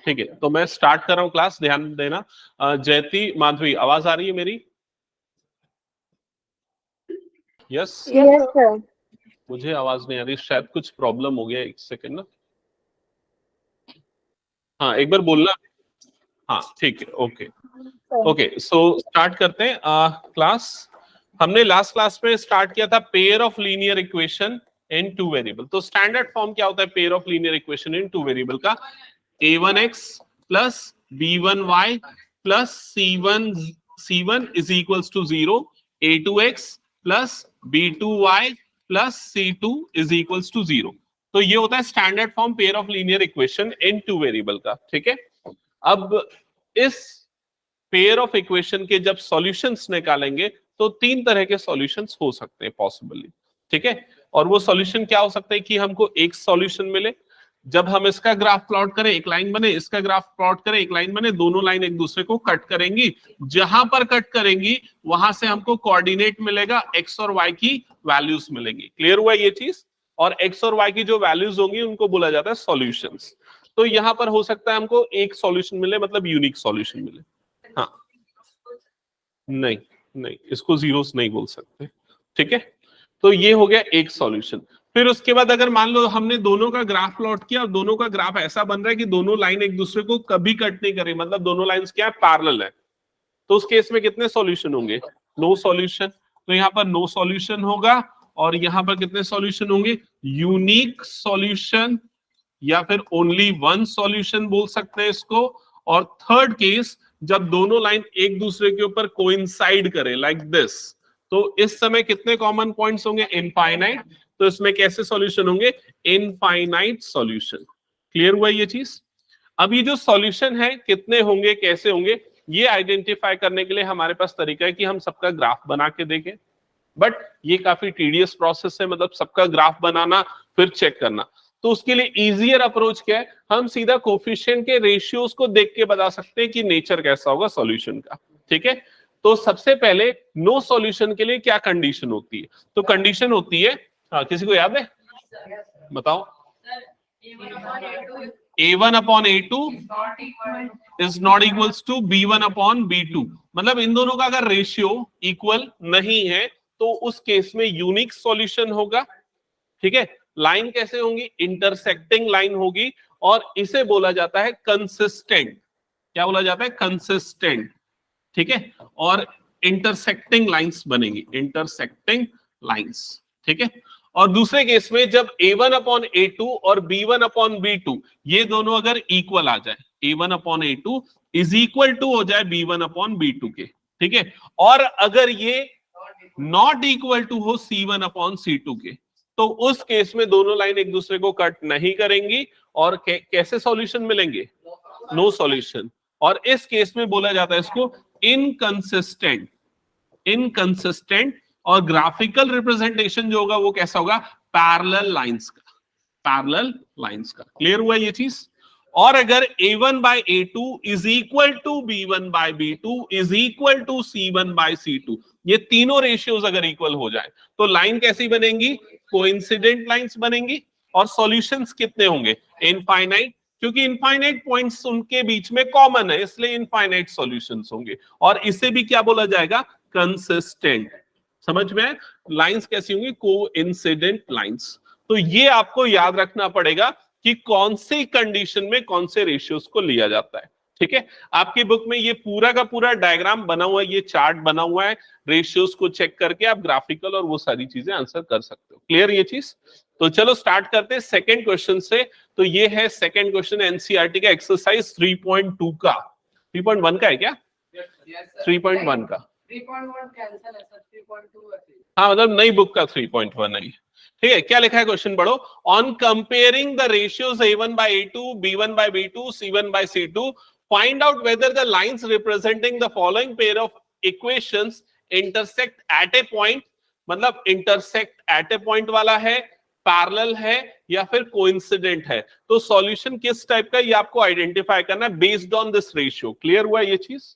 ठीक है, तो मैं स्टार्ट कर रहा हूं क्लास, ध्यान देना। जयती, माधवी, आवाज आ रही है मेरी? Yes yes sir. मुझे आवाज नहीं आ रही, शायद कुछ प्रॉब्लम हो गया। एक सेकंड ना, हाँ एक बार बोलना। हाँ ठीक है, ओके ओके। सो स्टार्ट करते हैं क्लास। हमने लास्ट क्लास में स्टार्ट किया था pair of linear equation in two variable. तो स्टैंडर्ड फॉर्म क्या होता है pair of linear equation in two variable का? a1x plus b1y plus c1 is equals to 0, a2x plus b2y plus c2 is equals to 0। तो ये होता है standard form pair of linear equation in two variable का। ठीक है, अब इस पेयर ऑफ इक्वेशन के जब सॉल्यूशंस निकालेंगे तो तीन तरह के सॉल्यूशंस हो सकते हैं पॉसिबली। ठीक है, और वो सॉल्यूशन क्या हो सकता है कि हमको एक सॉल्यूशन मिले जब हम इसका ग्राफ प्लॉट करें, एक लाइन बने, इसका ग्राफ प्लॉट करें, एक लाइन बने, दोनों लाइन एक दूसरे को कट करेंगी। जहां पर कट करेंगी वहां से हमको कोऑर्डिनेट मिलेगा, एक्स और वाई की वैल्यूज मिलेंगी। क्लियर हुआ ये चीज? और एक्स और वाई की जो वैल्यूज होंगी उनको बोला जाता है सॉल्यूशंस। तो यहां पर हो सकता है हमको एक सॉल्यूशन मिले, मतलब यूनिक सॉल्यूशन मिले। हाँ, नहीं नहीं, इसको जीरोस नहीं बोल सकते। ठीक है, तो ये हो गया एक सॉल्यूशन। फिर उसके बाद अगर मान लो हमने दोनों का ग्राफ प्लॉट किया और दोनों का ग्राफ ऐसा बन रहा है कि दोनों लाइन एक दूसरे को कभी कट नहीं करे, मतलब दोनों लाइंस क्या है, पैरेलल है, तो उस केस में कितने सॉल्यूशन होंगे? No solution. तो यहाँ पर नो सॉल्यूशन होगा। और यहाँ पर कितने सॉल्यूशन होंगे? यूनिक सॉल्यूशन, या फिर ओनली वन सॉल्यूशन बोल सकते हैं इसको। और थर्ड केस, जब दोनों लाइन एक दूसरे के ऊपर कोइंसाइड करे लाइक दिस, तो इस समय कितने कॉमन पॉइंट्स होंगे? इनफाइनाइट। तो इसमें कैसे सॉल्यूशन होंगे? Infinite solution. क्लियर हुआ ये चीज? अब ये जो सॉल्यूशन है कितने होंगे, कैसे होंगे, ये आइडेंटिफाई करने के लिए हमारे पास तरीका है कि हम सबका ग्राफ बना के देखें। बट ये काफी टीडियस प्रोसेस है, मतलब सबका ग्राफ बनाना फिर चेक करना। तो उसके लिए इजियर अप्रोच क्या है, हम सीधा कोफिशिएंट के रेशियोज को देख के बता सकते हैं कि नेचर कैसा होगा सॉल्यूशन का। ठीक है, तो सबसे पहले नो सॉल्यूशन के लिए क्या कंडीशन होती है? तो कंडीशन होती है, किसी को याद है? बताओ। a1 upon a2 is not equals to b1 upon b2। मतलब इन दोनों का अगर रेशियो इक्वल नहीं है तो उस केस में यूनिक सॉल्यूशन होगा। ठीक है, लाइन कैसे होंगी? इंटरसेक्टिंग लाइन होगी, और इसे बोला जाता है कंसिस्टेंट। क्या बोला जाता है? कंसिस्टेंट। ठीक है, और इंटरसेक्टिंग लाइंस बनेगी, इंटरसेक्टिंग लाइंस। ठीक है, और दूसरे केस में जब a1 अपॉन a2 और b1 अपॉन b2 ये दोनों अगर इक्वल आ जाए, a1 upon a2 is equal to हो जाए b1 अपॉन b2 के। ठीक है, और अगर ये नॉट इक्वल टू हो c1 अपॉन c2 के, तो उस केस में दोनों लाइन एक दूसरे को कट नहीं करेंगी और कैसे सॉल्यूशन मिलेंगे? No solution. और इस केस में बोला जाता है इसको इनकंसिस्टेंट। इनकंसिस्टेंट, और ग्राफिकल रिप्रेजेंटेशन जो होगा वो कैसा होगा? पैरेलल लाइंस का, पैरेलल लाइंस का। क्लियर हुआ ये चीज? और अगर a1 by a2 is equal to b1 by b2 is equal to c1 by c2, ये तीनों रेशियोज अगर इक्वल हो जाए तो लाइन कैसी बनेंगी? कोइंसिडेंट लाइंस बनेंगी। और सॉल्यूशंस कितने होंगे? इनफाइनाइट, क्योंकि इनफाइनाइट पॉइंट्स उनके बीच में कॉमन है, इसलिए इनफाइनाइट सॉल्यूशंस होंगे। और इसे भी क्या बोला जाएगा? कंसिस्टेंट। समझ में? लाइंस कैसी होंगी? Coincident lines. तो ये आपको याद रखना पड़ेगा कि कौन सी कंडीशन में कौन से रेशियोज को लिया जाता है। ठीक है, आपकी बुक में ये पूरा का पूरा डायग्राम बना हुआ है, ये चार्ट बना हुआ है, रेशियोज को चेक करके आप ग्राफिकल और वो सारी चीजें आंसर कर सकते हो। क्लियर ये चीज? तो चलो स्टार्ट करते हैं सेकंड क्वेश्चन से। तो ये है सेकंड क्वेश्चन एनसीईआरटी का, एक्सरसाइज 3.2 का। 3.1 का है क्या? 3.1 का। 3.1 कैंसिल है सर, 3.2 है। हाँ, मतलब नई बुक का 3.1 है। ठीक है, क्या लिखा है क्वेश्चन पढ़ो। On comparing the ratios a1 by a2, b1 by b2, c1 by c2, find out whether the lines representing the following pair of equations intersect at a point। मतलब intersect at a point वाला है, parallel है, या फिर coincident है। तो solution किस type का ये आपको आइडेंटिफाई करना है based on this ratio. Clear हुआ ये चीज?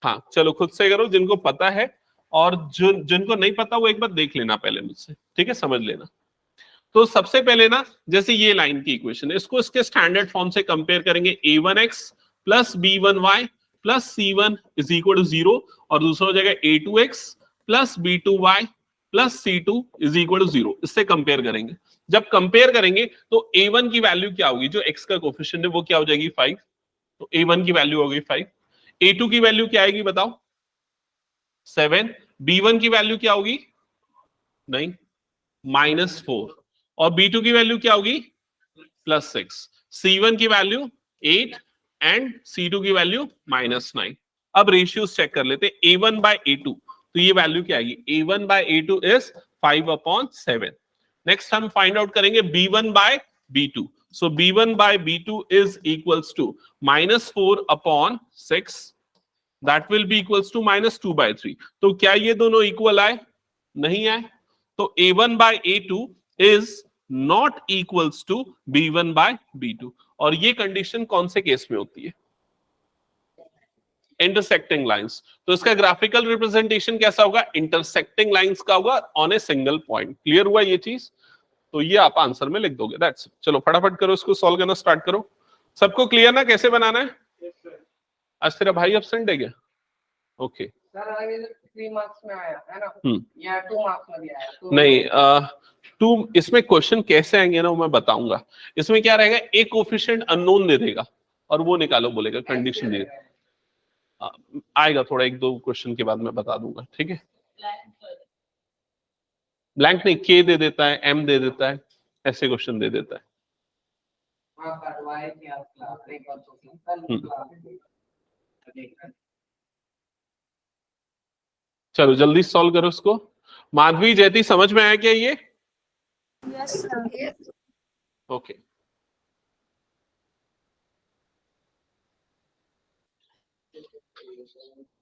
हाँ, चलो खुद से करो जिनको पता है, और जिनको नहीं पता वो एक बार देख लेना पहले मुझसे। ठीक है, समझ लेना। तो सबसे पहले ना, जैसे ये लाइन की इक्वेशन है, इसको इसके स्टैंडर्ड फॉर्म से कंपेयर करेंगे, a1x plus b1y plus c1 is equal to 0, और दूसरा हो जाएगा a2x plus b2y plus c2 is equal to 0। इससे कंपेयर करेंगे। जब कंपेयर करेंगे तो a1 की वैल्यू क्या होगी, जो x का कोफिशिएंट है वो क्या हो जाएगी 5, तो a1 की वैल्यू हो गई 5। a2 की वैल्यू क्या आएगी बताओ 7। b1 की वैल्यू क्या होगी, नहीं, -4, और b2 की वैल्यू क्या होगी +6। c1 की वैल्यू 8 एंड c2 की वैल्यू -9। अब रेशियोज चेक कर लेते हैं, a1 by a2, तो ये वैल्यू क्या आएगी, a1 by a2 is 5/7। Next हम फाइंड आउट करेंगे b1 by b2, so b1 by b2 is equals to -4/6, that will be equals to -2/3। तो क्या ये दोनों इक्वल आए, नहीं आए, तो a1 by a2 is not equals to b1 by b2। और ये कंडीशन कौन से केस में होती है, इंटरसेक्टिंग लाइंस। तो इसका ग्राफिकल रिप्रेजेंटेशन कैसा होगा, इंटरसेक्टिंग लाइंस का होगा on a single point. Clear हुआ ये चीज, तो ये आप आंसर में लिख दोगे, दैट्स इट। चलो फटाफट करो, इसको सॉल्व करना स्टार्ट करो। सबको क्लियर ना कैसे बनाना है। आज तेरा भाई एब्सेंट है क्या, ओके सर अगर 3 मार्क्स में आया है ना, या 2 मार्क्स में भी आया तो नहीं, 2 इसमें क्वेश्चन कैसे आएंगे ना वो मैं बताऊंगा। इसमें क्या रहेगा, एक कोफिशिएंट अननोन दे देगा और वो निकालो बोलेगा, कंडीशन दे आएगा थोड़ा, 1-2 क्वेश्चन के बाद मैं बता दूंगा, ठीक है। ब्लैंक नहीं, के दे देता है, एम दे देता है, ऐसे क्वेश्चन दे देता है। चलो जल्दी सॉल्व करो इसको। माधवी जयती समझ में आया क्या ये, यस सर। ओके।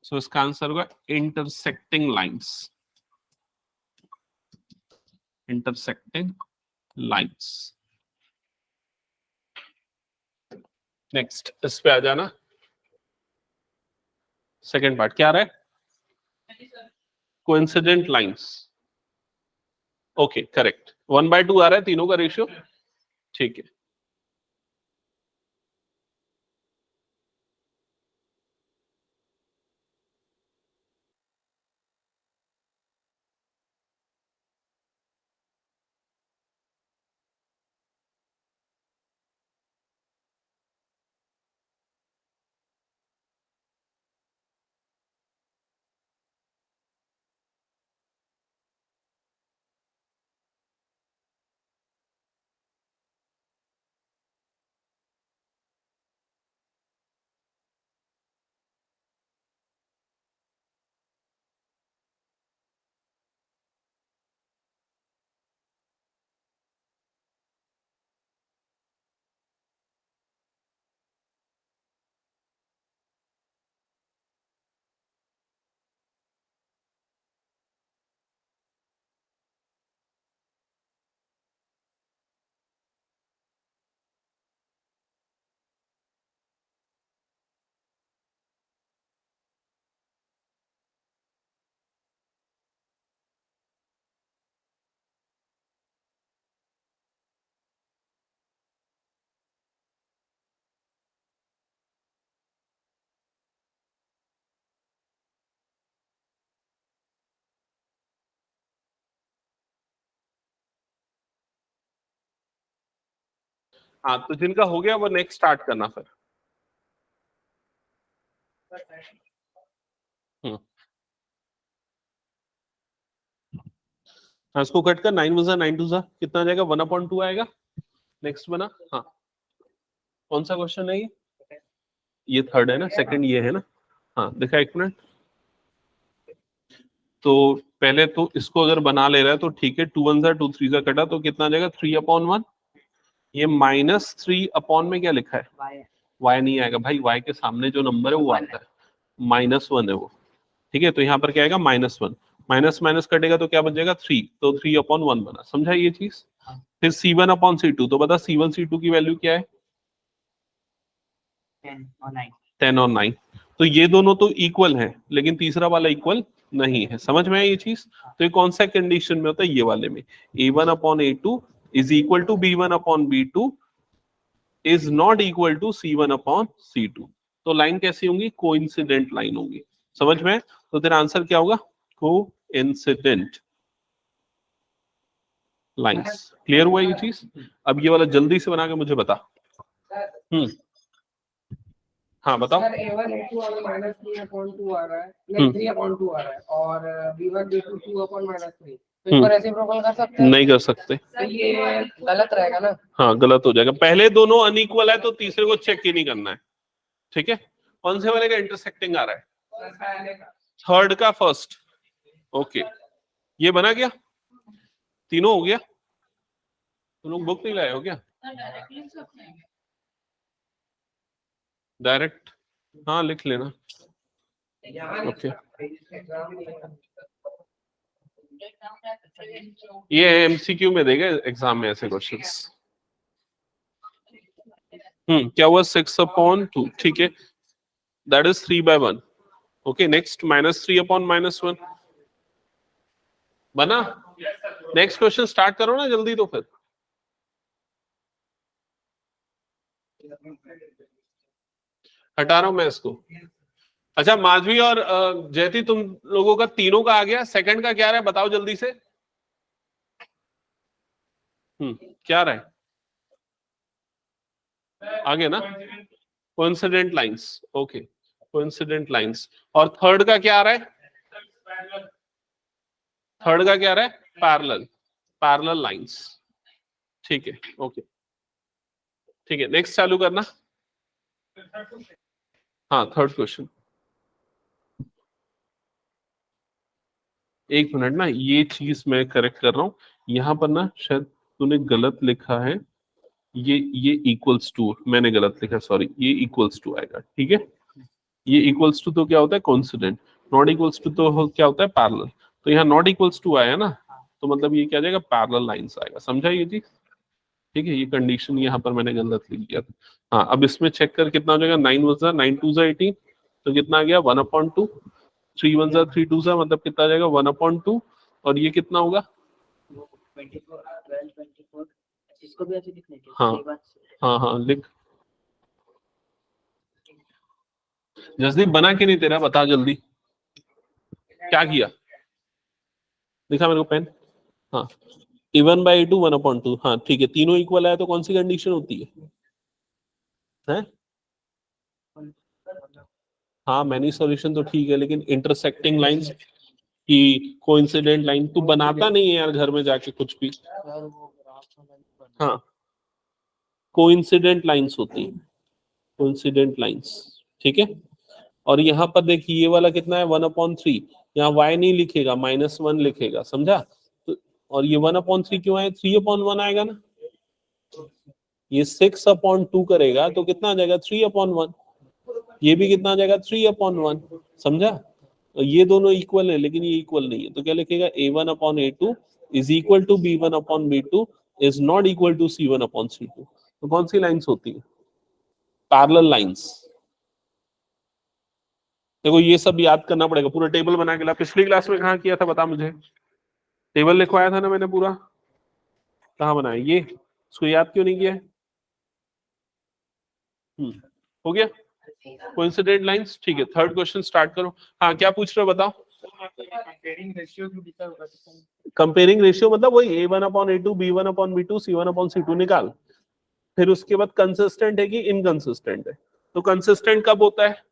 सो इसका आंसर होगा intersecting lines, intersecting lines. Next इस पे आ जाना, सेकंड पार्ट क्या आ रहा है, कोइंसिडेंट लाइंस, ओके करेक्ट। 1/2 आ रहा है तीनों का रेशियो, ठीक है। हाँ तो जिनका हो गया वो नेक्स्ट स्टार्ट करना फिर। हाँ इसको कट कर, 9 × 9 2 कितना आ जाएगा, 1/2 आएगा। नेक्स्ट बना, हाँ कौन सा क्वेश्चन है ये थर्ड है ना, सेकंड ये है ना, हाँ दिखा, 1 मिनट। तो पहले तो इसको अगर बना ले रहा है तो ठीक है, 2 1 2 3 कटा तो कितना आ जाएगा 3/1। ये -3 में क्या लिखा है, y नहीं आएगा भाई, y के सामने जो नंबर है वो आता है, -1 है वो, ठीक है। तो यहाँ पर क्या आएगा -1, माइनस माइनस कटेगा तो क्या बन जाएगा 3, तो 3/1 बना, समझा ये चीज। फिर C1/C2, तो बता C1 C2 की वैल्यू क्या है, 10 और 9। तो ये दोनों तो इक्वल हैं, लेकिन तीसरा वाला इक्वल नहीं है, समझ में आया ये चीज। तो ये कौन सा कंडीशन में होता है, ये वाले में, A1/A2 is equal to B1 upon B2 is not equal to C1 upon C2। तो लाइन कैसी होंगी? कोइंसिडेंट लाइन होगी। समझ में? तो तेरा आंसर क्या होगा? Coincident lines. क्लियर हुआ ये चीज? अब ये वाला जल्दी से बना के मुझे बता। हाँ बताओ। सर A1 A2 और माइनस 3/2 आ रहा है, नहीं 3/2 आ रहा है, और B1 B2 2/-3, तो इसको रेसिप्रोकल कर सकते हैं? नहीं कर सकते। तो ये गलत रहेगा ना? हाँ गलत हो जाएगा। पहले दोनों अनइक्वल है तो तीसरे को चेक ही नहीं करना है। ठीक है, कौन से वाले का इंटरसेक्टिंग आ रहा है? थर्ड का फर्स्ट। ओके, ये बना गया, तीनों हो गया। तुम लोग बुक नहीं लाए हो क्या? डायरेक्ट हाँ लिख लेना। ओके, ये एमसीक्यू में देगा एग्जाम में ऐसे क्वेश्चंस। क्या हुआ? 6/2। ठीक है, दैट इज 3/1। ओके, नेक्स्ट -3/-1 बना। नेक्स्ट क्वेश्चन स्टार्ट करो ना जल्दी, तो फिर हटा रहा हूं मैं इसको। अच्छा माधवी और जयती, तुम लोगों का तीनों का आ गया। सेकंड का क्या रहा है बताओ जल्दी से। क्या रहा है? आगे ना, coincident lines. Okay, coincident lines. और थर्ड का क्या आ रहा है? थर्ड का क्या आ रहा है? Parallel, parallel lines. ठीक है, ओके ठीक है, नेक्स्ट चालू करना। हाँ थर्ड क्वेश्चन। एक मिनट ना, ये चीज मैं करेक्ट कर रहा हूं। यहाँ पर ना शायद तूने गलत लिखा है। ये इक्वल्स टू मैंने गलत लिखा, सॉरी। ये इक्वल्स टू आएगा। ठीक है, ये इक्वल्स टू तो क्या होता है? कोइंसिडेंट। नॉट इक्वल्स टू तो क्या होता है? पैरेलल। तो यहाँ नॉट इक्वल्स टू आया ना, तो मतलब ये क्या आ जाएगा? पैरेलल लाइंस आएगा। समझा ये चीज? ठीक है, ये कंडीशन यहाँ पर मैंने गलत लिख दिया था। हाँ, अब इसमें चेक कर कितना हो जाएगा। 9 2 तो कितना आ गया? 1/2। 3 1 3 2 मतलब कितना आ जाएगा? 1/2। और ये कितना होगा? 24 12 24। इसको भी ऐसे लिखने के? हाँ हाँ हाँ लिख। जसदीप बना कि नहीं तेरा? बता जल्दी, क्या किया? दिखा मेरे को पेन। हाँ, A1/A2 1/2। हाँ ठीक है, तीनों इक्वल है तो कौन सी कंडीशन होती है? हाँ मैनी सॉल्यूशन तो ठीक है, लेकिन इंटरसेक्टिंग लाइंस की कोइंसिडेंट लाइन तू बनाता नहीं है यार घर में जाके कुछ भी। हाँ, कोइंसिडेंट लाइंस होती है, कोइंसिडेंट लाइंस। ठीक है, और यहाँ पर देखिए ये वाला कितना है? 1/3। यहाँ y नहीं लिखेगा, -1 लिखेगा। समझा? तो और ये 1/3 क्यों आया? 3/1 आएगा ना। ये 6/2 करेगा तो कितना आ जाएगा? 3/1। ये भी कितना आ जाएगा? 3/1। समझा? तो ये दोनों इक्वल है, लेकिन ये इक्वल नहीं है, तो क्या लिखेगा? A1/A2 is equal to B1/B2 is not equal to C1/C2। तो कौन सी लाइंस होती है? Parallel lines. देखो ये सब याद करना पड़ेगा, पूरा टेबल बना के ला। पिछली क्लास में कहाँ किया था बता मुझे? टेबल लिखवाया था ना मैंने पूरा, कहाँ बनाया ये? उसको याद क्यों नहीं किया? हो गया कोइंसिडेंट लाइंस। ठीक है, थर्ड क्वेश्चन स्टार्ट करो। हाँ क्या पूछ रहे हो बताओ? कंपेयरिंग रेशियो मतलब वही A1/A2 B1/B2 C1/C2 निकाल। फिर उसके बाद कंसिस्टेंट है कि इनकंसिस्टेंट है। तो कंसिस्टेंट कब होता है?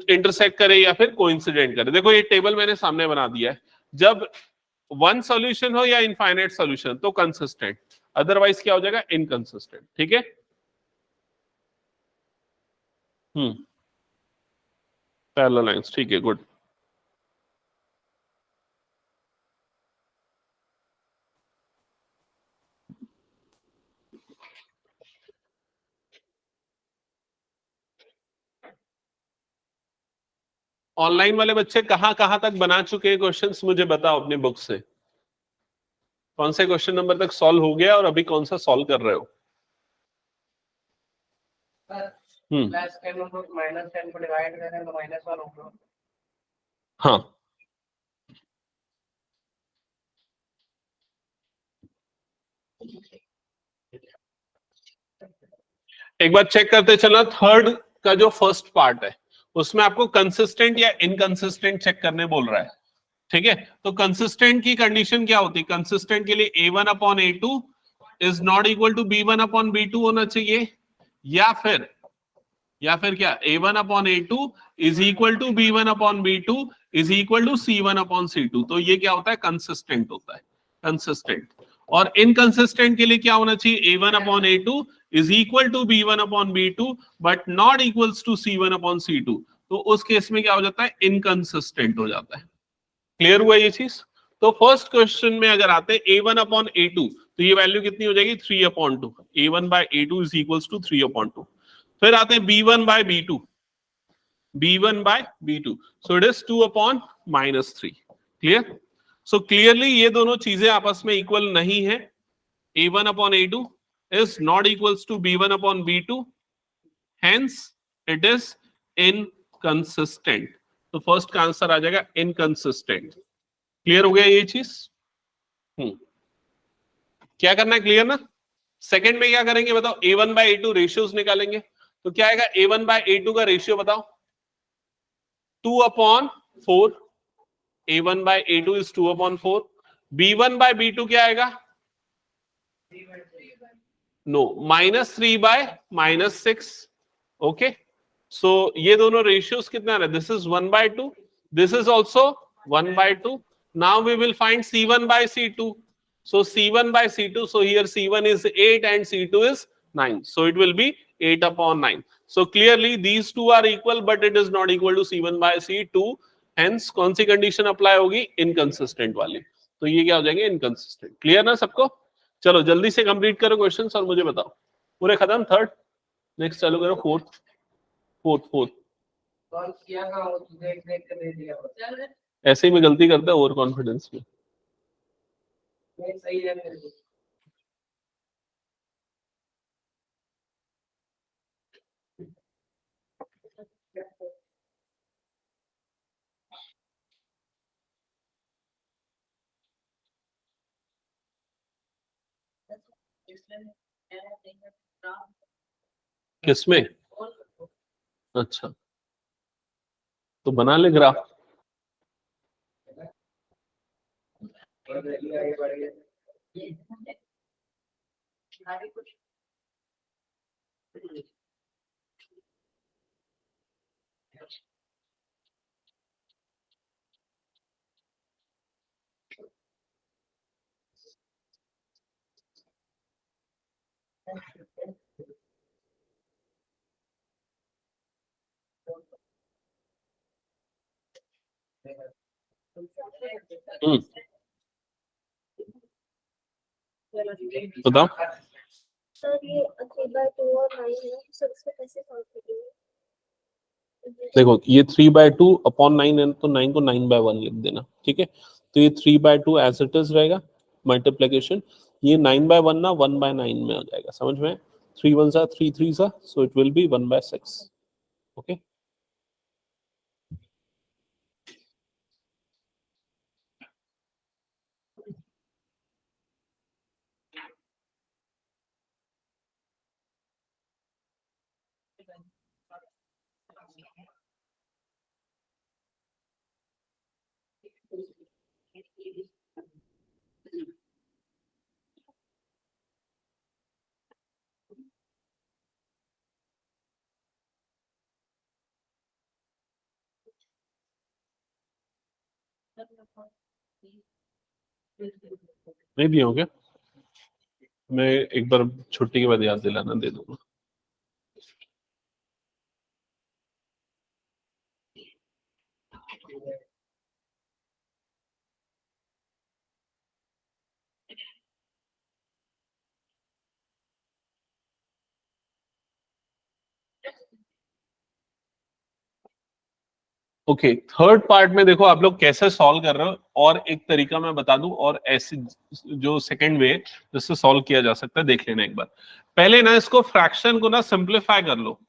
इंटरसेक्ट करे या फिर कोइंसिडेंट करे। देखो ये टेबल मैंने सामने बना दिया है। जब वन सॉल्यूशन हो या इनफाइनाइट सॉल्यूशन तो कंसिस्टेंट, अदरवाइज क्या हो जाएगा? इनकंसिस्टेंट। ठीक है, पैरेलल लाइंस। ठीक है, गुड। ऑनलाइन वाले बच्चे कहां कहां तक बना चुके हैं क्वेश्चंस? मुझे बताओ अपने बुक से कौन से क्वेश्चन नंबर तक सॉल्व हो गया और अभी कौन सा सॉल्व कर रहे हो? -10 को डिवाइड करें तो -1 होगा। हाँ एक बार चेक करते चलना, थर्ड का जो फर्स्ट पार्ट है उसमें आपको कंसिस्टेंट या इनकंसिस्टेंट चेक करने बोल रहा है, ठीक है। तो कंसिस्टेंट की कंडीशन क्या होती है? कंसिस्टेंट के लिए a1 upon a2 is not equal to b1 upon b2 होना चाहिए, या फिर क्या a1 upon a2 is equal to b1 upon b2 is equal to c1 upon c2। तो ये क्या होता है? कंसिस्टेंट होता है, कंसिस्टेंट। और इनकंसिस्टेंट के लिए क्या होना चाहिए? a1 upon a2 is equal to b1 upon b2 but not equals to c1 upon c2। तो उस केस में क्या हो जाता है? इनकंसिस्टेंट हो जाता है। क्लियर हुआ ये चीज? तो फर्स्ट क्वेश्चन में अगर आते हैं a1 अपॉन a2 तो ये वैल्यू कितनी हो जाएगी? 3 upon 2। a1 by a2 is equals to 3 upon 2। फिर आते हैं b1 by b2, b1 by b2, so it is 2 upon -3। Clear? So clearly ये दोनों चीजें आपस में इक्वल नहीं है। a1 upon a2 is not equals to b1 upon b2, hence it is inconsistent। तो फर्स्ट का आंसर आ जाएगा inconsistent। क्लियर हो गया ये चीज? क्या करना है? क्लियर ना? सेकंड में क्या करेंगे बताओ? a1 बाय a2 रेशियोज निकालेंगे। तो क्या आएगा? a1 बाय a2 का रेशियो बताओ? 2 upon 4। a1 by a2 is 2 upon 4। b1 by b2 क्या आएगा? No, -3 bye -6। ओके, सो ये दोनों रेशियोज कितना है? This is 1 by 2, this is also 1 by 2। Now we will find c1 by c2। so c1 by c2, so here c1 is 8 and c2 is 9, so it will be 8 upon 9। so clearly these two are equal but it is not equal to c1 by c2, hence कौन सी condition apply होगी? Inconsistent वाली। तो ये क्या हो जाएंगे? Inconsistent. Clear ना सबको? चलो जल्दी से कंप्लीट करो क्वेश्चंस और मुझे बताओ। पूरे खत्म? थर्ड, नेक्स्ट चालू करो। फोर्थ कॉल किया ना वो देख देख के दे दिया। ऐसे ही मैं गलती करता है ओवर कॉन्फिडेंस में। नहीं सही है मेरे को। किसमें? अच्छा, तो बना ले ग्राफ। बताओ। सर ये 3/2 और 9 है, सर इसको कैसे सॉल्व करेंगे? देखो ये 3/2 अपॉन 9 है तो 9 को 9/1 लिख देना, ठीक है। तो ये 3/2 एज इट इज रहेगा मल्टीप्लिकेशन। ये 9/1 ना 1/9 में आ जाएगा, समझ में? 3 1 सा 3 3 सा, सो इट विल बी 1/6। ओके, नहीं दिए हो क्या? मैं एक बार छुट्टी के बाद याद दिलाना, दे दूंगा। ओके, थर्ड पार्ट में देखो आप लोग कैसे सॉल्व कर रहे हो, और एक तरीका मैं बता दूं, और ऐसे जो सेकंड वे जिससे सॉल्व किया जा सकता है देख लेना एक बार। पहले ना इसको फ्रैक्शन को ना सिंप्लीफाई कर लो।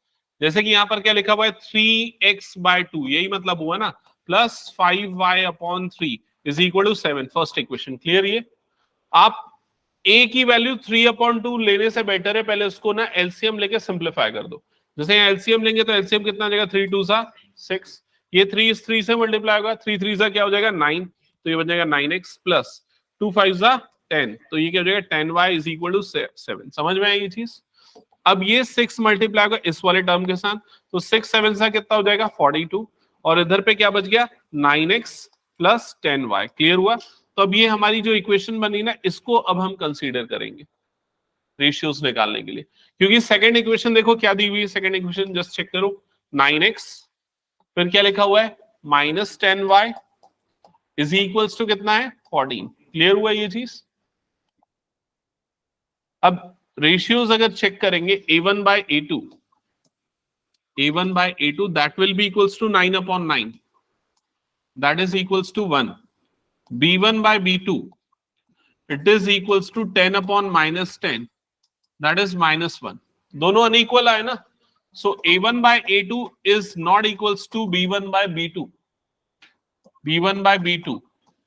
जैसे कि यहाँ पर क्या लिखा हुआ है? 3x/2, यही मतलब हुआ ना, plus 5y/3 is equal to 7। First equation clear? ये आप a की वैल्यू 3/2 लेने से बेटर है पहले उसको ना एलसीएम लेके सिंप्लीफाई कर दो। जैसे यहाँ एलसीएम लेंगे तो एलसीएम कितना आ जाएगा, 3 2 सा 6, ये 3 इस 3 से मल्टीप्लाई होगा, 3 3 सा क्या हो जाएगा 9, तो ये बन जाएगा 9x प्लस 2 5 सा 10, तो ये क्या हो जाएगा 10y इज इक्वल टू 7। समझ में आई ये चीज? अब ये 6 मल्टीप्लाई होगा इस वाले टर्म के साथ, तो 6 7 सा कितना हो जाएगा 42, और इधर पे क्या बच गया 9x प्लस 10y। क्लियर हुआ? तो अब ये हमारी जो इक्वेशन बनी ना, इसको अब हम कंसीडर करेंगे रेशियोज निकालने के लिए, क्योंकि सेकंड इक्वेशन देखो क्या दी हुई है। सेकंड इक्वेशन जस्ट चेक करो, 9x फिर क्या लिखा हुआ है minus 10y is equals to कितना है 14। क्लियर हुआ ये चीज? अब रेशियोज अगर चेक करेंगे a1 by a2, a1 by a2 that will be equals to 9/9, that is equals to 1. b1 by b2 it is equals to 10/-10, that is -1. दोनों unequal आए ना, so a1 by a2 is not equals to b1 by b2, b1 by b2,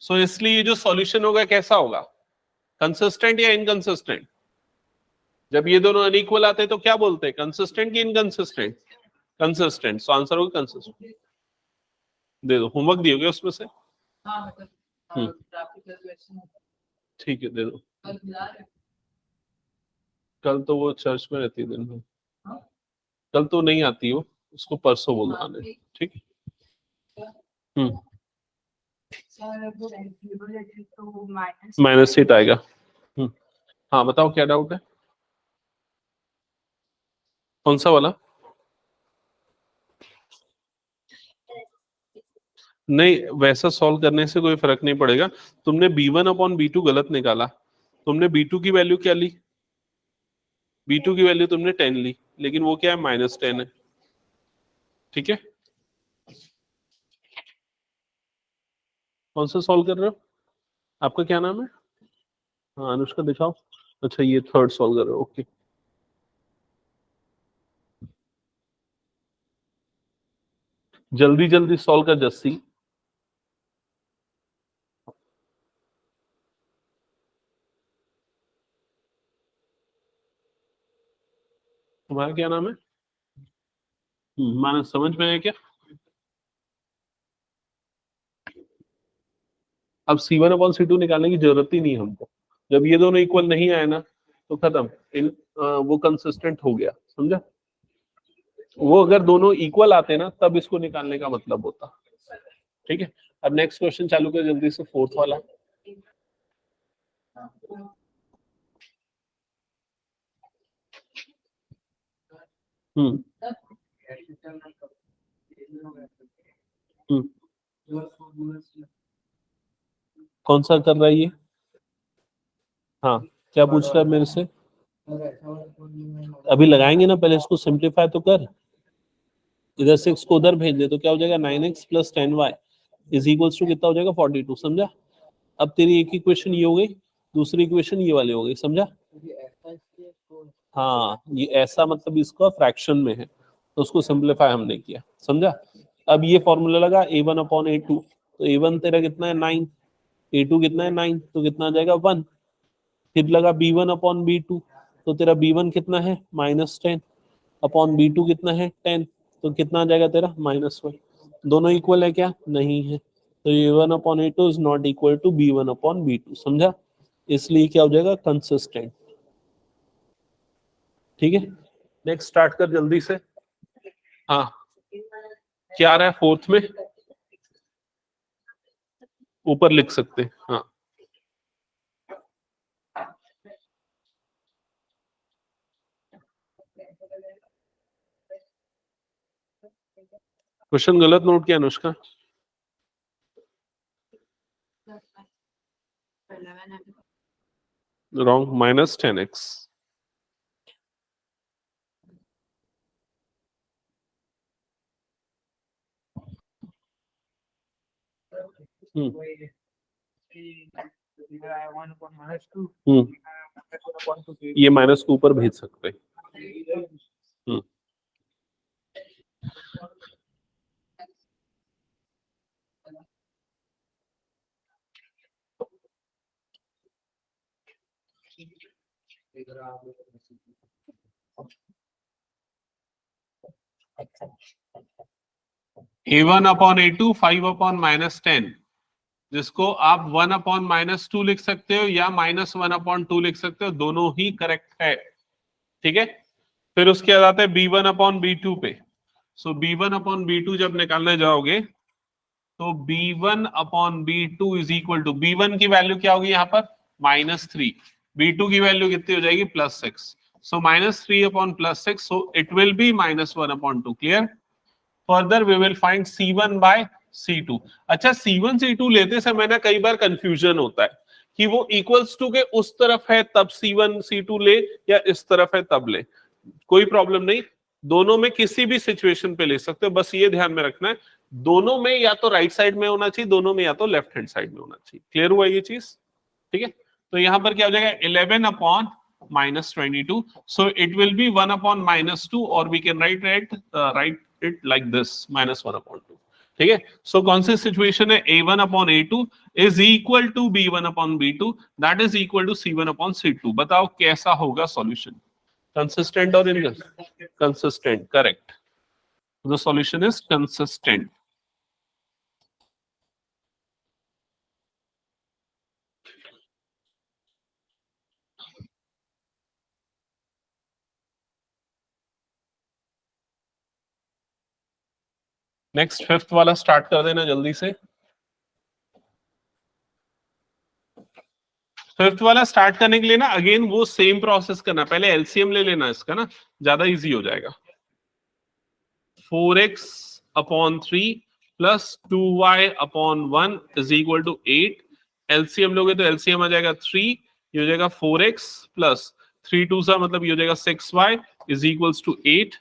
so इसलिए ये जो solution होगा कैसा होगा, consistent या इनकंसिस्टेंट? जब ये दोनों अनइक्वल आते हैं तो क्या बोलते हैं, कंसिस्टेंट कि इनकंसिस्टेंट? कंसिस्टेंट। सो आंसर होगा कंसिस्टेंट। दे दो, होमवर्क दिए उसमें से। ठीक है दे दो। कल तो वो चर्च में रहती है दिन में, कल तो नहीं आती वो, उसको परसों बुलाने। ठीक है। -8 आएगा। हाँ बताओ क्या डाउट है, कौन सा वाला? नहीं, वैसा सॉल्व करने से कोई फर्क नहीं पड़ेगा। तुमने b1/b2 गलत निकाला, तुमने b2 की वैल्यू क्या ली, b2 की वैल्यू तुमने 10 ली, लेकिन वो क्या है -10 है। ठीक है, कौन सा सॉल्व कर रहे हो, आपका क्या नाम है? हाँ अनुष्का दिखाओ। अच्छा ये थर्ड सॉल्व कर रहे हो, ओके। जल्दी जल्दी सॉल्व कर जस्सी। तुम्हारा क्या नाम है? माना समझ में है क्या? अब C1/C2 निकालने की जरूरत ही नहीं हमको, जब ये दोनों इक्वल नहीं आए ना तो खत्म, वो कंसिस्टेंट हो गया, समझा? वो अगर दोनों इक्वल आते ना तब इसको निकालने का मतलब होता। ठीक है, अब नेक्स्ट क्वेश्चन चालू कर जल्दी से, फोर्थ वाला। हम्म कौन सा कर रहा है ये? हाँ क्या पूछ रहा है मेरे से? अभी लगाएंगे ना, पहले इसको सिंप्लीफाई तो कर। इधर से इसको उधर भेज दे तो क्या हो जाएगा 9x plus 10y is equals to कितना हो जाएगा 42। समझा? अब तेरी एक इक्वेशन ये हो गई, दूसरी इक्वेशन ये वाली हो गई। समझा? हाँ ये ऐसा मतलब इसका फ्रैक्शन में है तो उसको सिंप्लीफाई हमने किया। समझा? अब ये फॉर्मूला लगा a1/a2, तो a1 तेरा कितना है 9, a2 कितना है 9, तो कितना आ जाएगा 1। फिर लगा b1/b2, तो तेरा b1 कितना है -10 अपॉन b2 कितना है 10, तो कितना आ जाएगा तेरा -1। दोनों इक्वल है क्या? नहीं है, तो a1/a2 is not equal to b1/b2। समझा? इसलिए क्या हो जाएगा कंसिस्टेंट। ठीक है, नेक्स्ट स्टार्ट कर जल्दी से। हाँ क्या आ रहा है फोर्थ में, ऊपर लिख सकते। हाँ क्वेश्चन गलत नोट किया अनुष्का। Wrong, -10x। ये माइनस को ऊपर भेज सकते हैं। A1 अपॉन A2 5 अपॉन -10, जिसको आप 1 अपॉन -2 लिख सकते हो या -1 अपॉन 2 लिख सकते हो, दोनों ही करेक्ट है। ठीक है, फिर उसके बाद आते हैं B1 अपॉन B2 पे। सो B1 अपॉन B2 जब निकालने जाओगे तो B1 upon B2 is equal to, B1 की वैल्यू क्या होगी यहाँ पर -3, B2 की वैल्यू कितनी हो जाएगी +6, so -3 upon +6, so it will be -1 upon 2। Clear? Further we will find C1 by C2। अच्छा, C1 C2 लेते समय ना कई बार कंफ्यूजन होता है कि वो इक्वल्स टू के उस तरफ है तब C1 C2 ले या इस तरफ है तब ले। कोई प्रॉब्लम नहीं, दोनों में किसी भी सिचुएशन पे ले सकते हो, बस ये ध्यान में रखना है दोनों में या तो राइट साइड में होना चाहिए, दोनों में या तो लेफ्ट हैंड साइड में होना चाहिए। क्लियर हुआ ये चीज? ठीक है, तो यहां पर क्या हो जाएगा 11 upon -22, so it will be 1 upon -2 और we can write it like this -1 upon 2। ठीक है, सो कौन सी सिचुएशन है, A1 upon A2 is equal to B1 upon B2 that is equal to C1 upon C2। बताओ कैसा होगा solution, consistent or inconsistent? Correct, the solution is consistent. Next 5th वाला start कर देना जल्दी से। 5th वाला स्टार्ट करने के लिए ना अगेन वो सेम प्रोसेस करना, पहले एलसीएम ले लेना इसका ना, ज्यादा इजी हो जाएगा। 4x upon 3 plus 2y upon 1 is equal to 8। LCM लोगे तो एलसीएम आ जाएगा 3, ये हो जाएगा 4x प्लस 3 2 सा मतलब ये हो जाएगा 6y is equals to 8।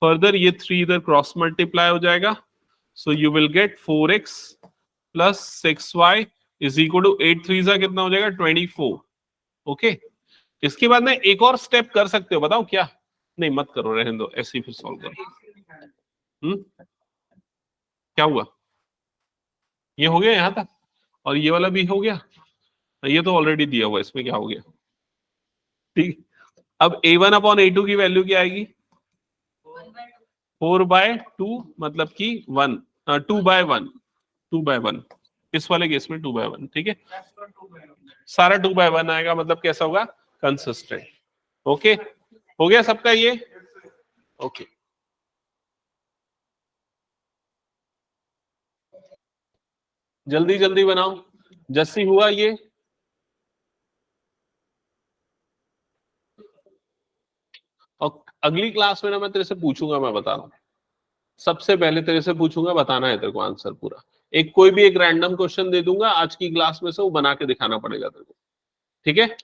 Further ये 3 इधर क्रॉस मल्टीप्लाई हो जाएगा, so you will get 4x plus 6y is equal to 8 3 सा कितना हो जाएगा 24। ओके, इसके बाद में एक और स्टेप कर सकते हो, बताओ क्या? नहीं मत करो, रहने दो, ऐसे ही फिर सॉल्व करो। क्या हुआ? ये हो गया यहां तक और ये वाला भी हो गया, ये तो ऑलरेडी दिया हुआ, इसमें क्या हो गया? ठीक, अब A1 अपॉन A2 की वैल्यू क्या आएगी? 4/2 मतलब कि 1, 2/1, 2/1, इस वाले केस में 2/1। ठीक है, सारा 2/1 आएगा, मतलब कैसा होगा? कंसिस्टेंट। ओके, हो गया सबका ये? ओके, जल्दी जल्दी बनाओ। जस्सी हुआ ये? और अगली क्लास में ना मैं तेरे से पूछूंगा, मैं बता रहा हूं, सबसे पहले तेरे से पूछूंगा, बताना है तेरे को आंसर पूरा। एक कोई भी एक रैंडम क्वेश्चन दे दूंगा आज की क्लास में से, वो बना के दिखाना पड़ेगा तेरे को। ठीक है,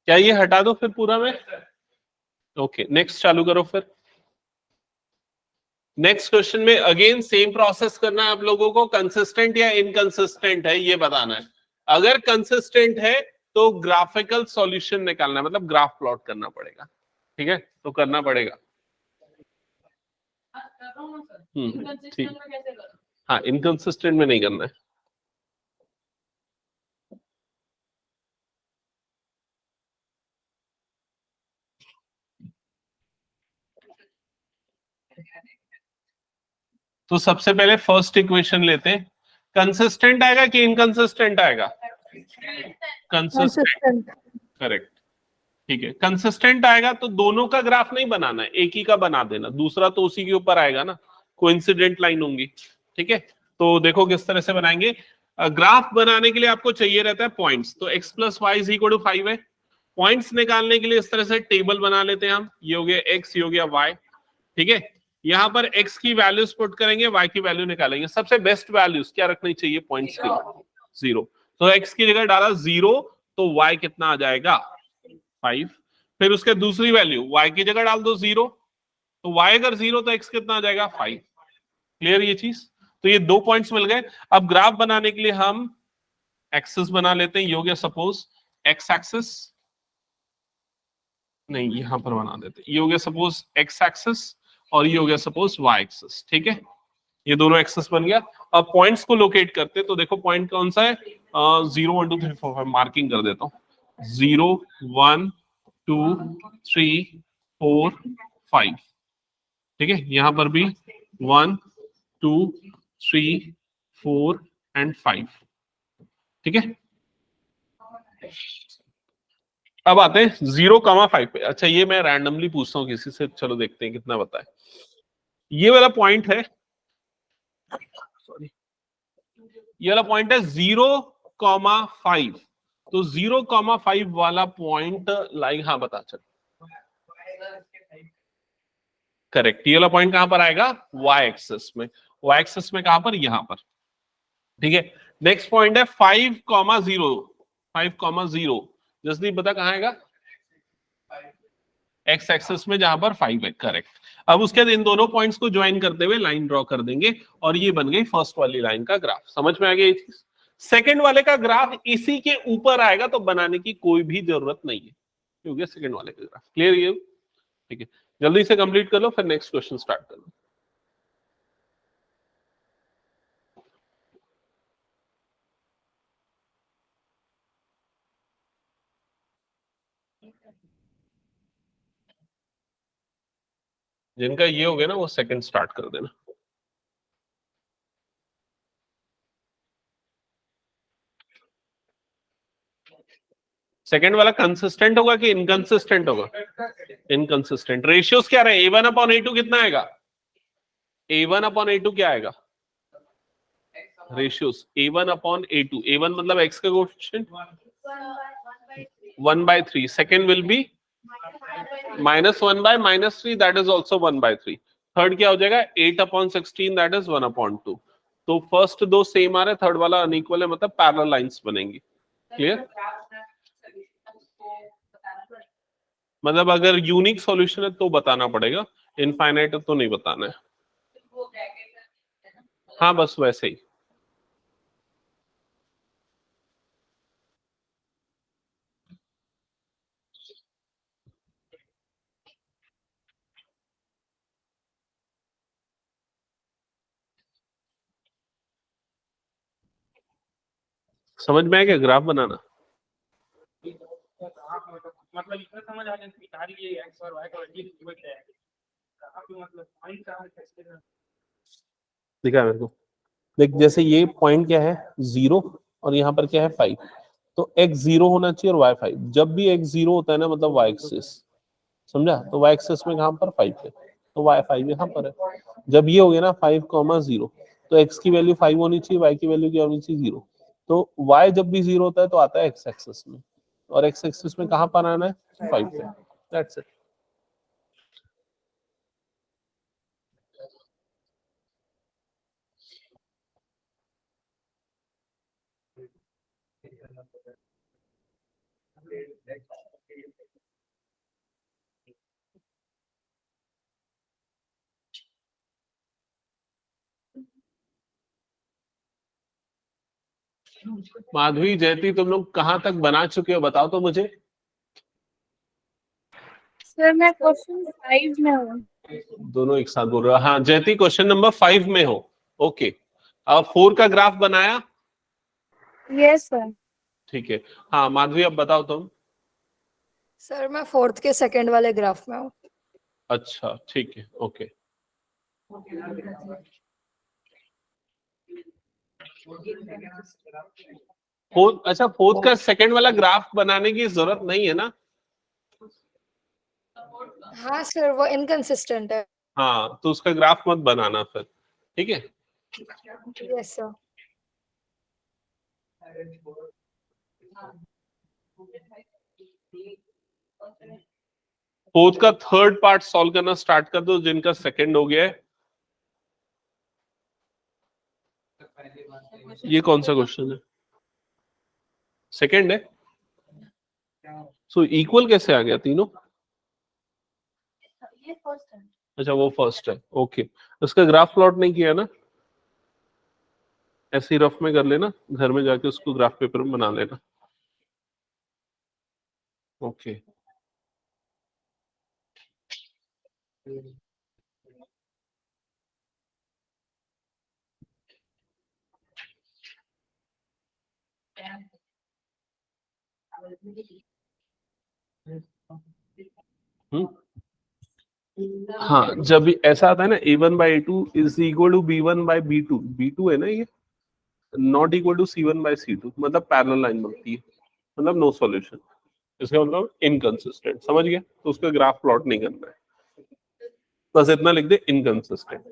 क्या ये हटा दो फिर पूरा में? ओके, नेक्स्ट चालू करो फिर। नेक्स्ट क्वेश्चन में अगेन सेम प्रोसेस करना है आप लोगों को, कंसिस्टेंट या इनकंसिस्टेंट है ये बताना है। अगर कंसिस्टेंट है तो ग्राफिकल सॉल्यूशन निकालना है, मतलब ग्राफ प्लॉट करना पड़ेगा। ठीक है, तो करना पड़ेगा। ठीक, हाँ, इनकंसिस्टेंट में नहीं करना है। तो सबसे पहले फर्स्ट इक्वेशन लेते हैं, कंसिस्टेंट आएगा कि इनकंसिस्टेंट आएगा? Consistent, correct. ठीक है, कंसिस्टेंट आएगा तो दोनों का ग्राफ नहीं बनाना है, एक ही का बना देना, दूसरा तो उसी के ऊपर आएगा ना, कोइंसिडेंट लाइन होंगी। ठीक है, तो देखो किस तरह से बनाएंगे। ग्राफ बनाने के लिए आपको चाहिए रहता है पॉइंट्स, तो x plus y is equal to 5 है। पॉइंट्स निकालने के लिए इस तरह से टेबल बना लेते हैं हम, ये हो गया x, ये हो गया y। ठीक है, यहाँ पर x की वैल्यूज पुट करेंगे, y की वैल्यू निकालेंगे। सबसे बेस्ट वैल्यूज क्या रखनी चाहिए पॉइंट्स के लिए? 0, तो x की जगह डाला 0, तो y कितना आ जाएगा? 5। फिर उसके दूसरी वैल्यू y की जगह डाल दो 0, तो y अगर 0 तो x कितना आ जाएगा? 5। क्लियर ये चीज? तो ये 2 पॉइंट्स मिल गए। अब ग्राफ बनाने के लिए हम एक्सिस बना लेते हैं। ये हो गया सपोज एक्स एक्सिस, नहीं यहां पर बना देते हैं। ये हो गया सपोज एक्स एक्सिस और ये हो गया सपोज वाई एक्सिस। ठीक है, ये दोनों एक्सिस बन गया। अब पॉइंट्स को लोकेट करते, तो देखो पॉइंट कौन सा है, 0 1 2 3 4 5 मार्किंग कर देता हूं। 0 1 2 3 4 5। ठीक है, यहां पर भी 1 2 3 4 एंड 5। ठीक है, अब आते हैं 0,5 पे। अच्छा, ये मैं रैंडमली पूछता हूँ किसी से, चलो देखते हैं कितना बताए। ये वाला पॉइंट है, सॉरी, ये वाला पॉइंट है 0,5। तो 0,5 वाला पॉइंट लाइक, हाँ बता चल, करेक्ट। ये वाला पॉइंट कहां पर आएगा, वाई एक्सिस में। वाई एक्सिस में कहां पर, यहां पर। ठीक है, नेक्स्ट पॉइंट है 5,0। 5,0 जल्दी बता कहां आएगा, एक्स एक्सिस में जहां पर 5 है, करेक्ट। अब उसके बाद इन दोनों पॉइंट्स को ज्वाइन करते हुए लाइन ड्रॉ कर देंगे और ये बन गई फर्स्ट वाली लाइन का ग्राफ। समझ में आ गया ये चीज। सेकंड वाले का ग्राफ इसी के ऊपर आएगा, तो बनाने की कोई भी जरूरत नहीं है, क्योंकि सेकंड वाले का ग्राफ क्लियर। ये ठीक है, जल्दी से कंप्लीट कर लो, फिर नेक्स्ट क्वेश्चन स्टार्ट कर लो। जिनका ये हो गया ना, वो सेकंड स्टार्ट कर देना। सेकंड वाला कंसिस्टेंट होगा कि इनकंसिस्टेंट होगा, इनकंसिस्टेंट। रेशियोज क्या रहे, A1 अपॉन A2 कितना आएगा, A1 अपॉन A2 क्या आएगा, ratios A1 upon A2। A1 मतलब x का coefficient 1/3, second will be -1/-3, that is also 1/3। Third क्या हो जाएगा 8/16, दैट इज 1/2। तो फर्स्ट दो सेम आ रहे, थर्ड वाला अनइक्वल है, मतलब पैरेलल लाइंस बनेंगी। क्लियर, मतलब अगर यूनिक सॉल्यूशन है तो बताना पड़ेगा, इनफाइनाइट तो नहीं बताना है। हाँ बस वैसे ही। समझ में आया क्या ग्राफ बनाना, मतलब इतना समझ आ गया कि सारी ये एक्स और वाई का वैल्यू इक्वल है। मतलब पॉइंट का कैसे दिखा मेरे को। देख, जैसे ये पॉइंट क्या है 0 और यहाँ पर क्या है 5, तो x 0 होना चाहिए और y 5। जब भी x 0 होता है ना, मतलब y एक्सिस, समझा, तो y एक्सिस में कहां पर 5 है, तो y 5 यहाँ पर है। जब ये हो गया ना 5,0, तो x की वैल्यू 5 होनी चाहिए, y की वैल्यू क्या होनी चाहिए 0। तो y जब भी 0 होता है तो आता है x एक्सिस में, और x एक्सिस में कहां पर आना है 5 पे। That's it. माधवी, जयती, तुम लोग कहां तक बना चुके हो बताओ तो मुझे। सर मैं क्वेश्चन 5 में हूँ। दोनों एक साथ बोल रहे हो, हाँ जयती क्वेश्चन नंबर 5 में हो। ओके, अब 4 का ग्राफ बनाया, यस सर। ठीक है। हाँ माधवी, अब बताओ तुम। सर मैं 4th के सेकंड वाले ग्राफ में हूँ। अच्छा ठीक है, ओके। फोर्थ, अच्छा फोर्थ का सेकंड वाला ग्राफ बनाने की जरूरत नहीं है ना। हाँ सर, वो इनकंसिस्टेंट है। हाँ, तो उसका ग्राफ मत बनाना फिर, ठीक है। Yes sir. फोर्थ का थर्ड पार्ट सॉल्व करना स्टार्ट कर दो, जिनका सेकंड हो गया है। ये कौन सा क्वेश्चन है, सेकंड है। सो इक्वल कैसे आ गया तीनों, ये फर्स्ट है। अच्छा वो फर्स्ट है, ओके। उसका ग्राफ प्लॉट नहीं किया ना, ऐसे रफ में कर लेना, घर में जाके उसको ग्राफ पेपर में बना लेना। ओके हाँ, जब ऐसा आता है ना a1/a2 is equal to b1/b2, b2 है ना ये, नॉट इक्वल टू c1/c2, मतलब पैरेलल लाइन बनती है, मतलब नो सॉल्यूशन, इसका मतलब इनकंसिस्टेंट। समझ गया? तो उसका ग्राफ प्लॉट नहीं करना है, बस इतना लिख दे इनकंसिस्टेंट।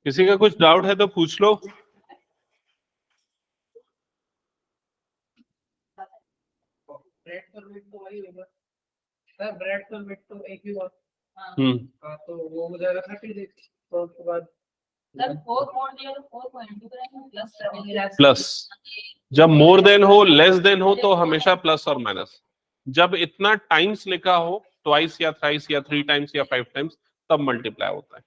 किसी का कुछ डाउट है तो पूछ लो। ब्रेड पर वेट तो वही होगा सर, ब्रेड पर वेट तो एक ही बात। हाँ, तो वो हो जाएगा 36, तो उसके बाद सर 4 मोड दिया तो 4.2 करेंगे प्लस प्लस, जब मोर देन हो लेस देन हो तो हमेशा प्लस और माइनस, जब इतना टाइम्स लिखा हो, ट्वाइस या थ्राइस या 3 टाइम्स या 5 टाइम्स, तब मल्टीप्लाई होता है।